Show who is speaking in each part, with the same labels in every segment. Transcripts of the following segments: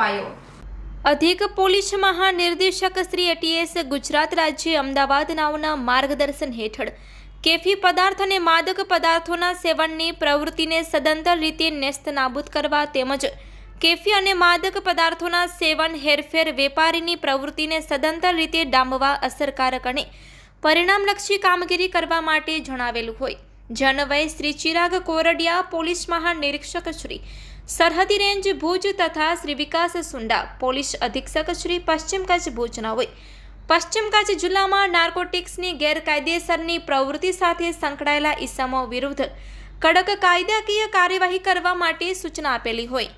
Speaker 1: અપાયો। અધિક પોલીસ મહાનિર્દેશક શ્રી ATS ગુજરાત રાજ્ય અમદાવાદ નાઓના માર્ગદર્શન હેઠળ કેફી પદાર્થ અને માદક પદાર્થોના સેવનની પ્રવૃત્તિને સદંતર રીતે નેસ્તનાબૂદ કરવા તેમજ કેફી અને માદક પદાર્થોના સેવન હેરફેર વેપારીની પ્રવૃત્તિને સદંતર રીતે ડામવા અસરકારક અને પરિણામલક્ષી કામગીરી કરવા માટે જણાવેલું હોય જે અન્વયે શ્રી ચિરાગ કોરડિયા પોલીસ મહાનિરીક્ષક શ્રી સરહદી રેન્જ ભુજ તથા શ્રી વિકાસ સુંડા પોલીસ અધિક્ષક શ્રી પશ્ચિમ કચ્છ ભુજના હોય પશ્ચિમ કચ્છ જિલ્લામાં નાર્કોટિક્સની ગેરકાયદેસરની પ્રવૃત્તિ સાથે સંકળાયેલા ઇસમો વિરુદ્ધ કડક કાયદાકીય કાર્યવાહી કરવા માટે સૂચના આપેલી હોય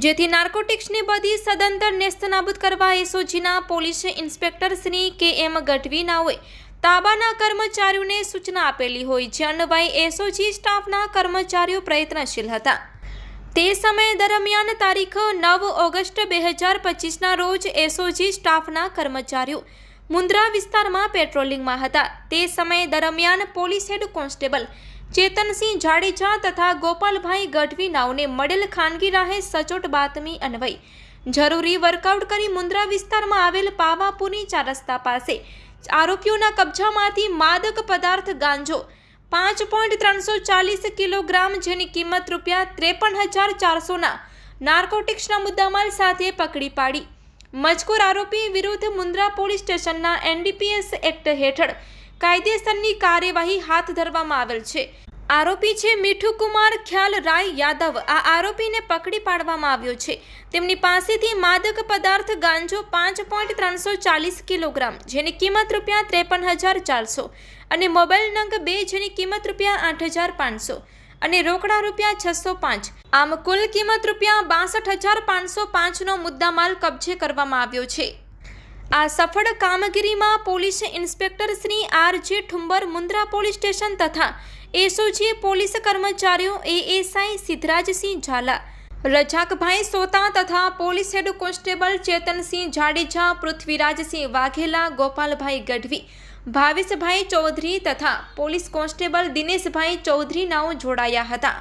Speaker 1: જેથી નાર્કોટિક્સની બધી સદંતર નેસ્તનાબૂદ કરવા એસઓજીના પોલીસ ઇન્સ્પેક્ટર શ્રી KM ગઢવીના હોય તાબાના કર્મચારીઓને સૂચના આપેલી હોય જે અન્વયે એસઓજી સ્ટાફના કર્મચારીઓ પ્રયત્નશીલ હતા। તે સમય દરમિયાન તારીખ 9 ઓગસ્ટ 2025ના રોજ એસઓજી સ્ટાફના કર્મચારીઓ મુન્દ્રા વિસ્તારમાં પેટ્રોલિંગમાં હતા। તે સમય દરમિયાન police head constable Chetansinh Jadeja તથા ગોપાલભાઈ ગઢવી નાઓને મળેલ ખાનગી રાહે સચોટ બાતમી અન્વયે જરૂરી વર્કઆઉટ કરી મુન્દ્રા વિસ્તારમાં આવેલ પાવાપુરી 4 રસ્તા પાસે આરોપીઓના કબજામાંથી માદક પદાર્થ ગાંજો 5.340 કિલોગ્રામ જેની કિંમત ₹53,400ના નાર્કોટિક્સના મુદ્દામાલ સાથે પકડી પાડી મજકૂર આરોપી વિરુદ્ધ મુન્દ્રા પોલીસ સ્ટેશનના NDPS એક્ટ હેઠળ કાયદેસરની કાર્યવાહી હાથ ધરવામાં આવેલ છે। આરોપી છે મીઠુ કુમાર ખ્યાલ રાય યાદવ। આ આરોપીને પકડી પાડવામાં આવ્યો છે। તેમની પાસેથી માદક પદાર્થ ગાંજો 5.340 કિલોગ્રામ જેની કિંમત ₹53,400 અને મોબાઈલ નંગ 2 જેની કિંમત ₹8,500 અને રોકડા ₹605 આમ કુલ કિંમત ₹62,505નો મુદ્દામાલ કબજે કરવામાં આવ્યો છે। આ સફળ કામગીરીમાં police inspector Shri RJ Thumbar Mundra police station તથા એસઓજી પોલીસ કર્મચારીઓ ASI સિદ્ધરાજસિંહ ઝાલા રજાકભાઈ સોતા તથા police head constable Chetansinh Jadeja Prithvirajsinh Vaghela Gopalbhai Gadhvi Bhaveshbhai Chaudhary તથા પોલીસ કોન્સ્ટેબલ દિનેશભાઈ ચૌધરી નાઓ જોડાયા હતા।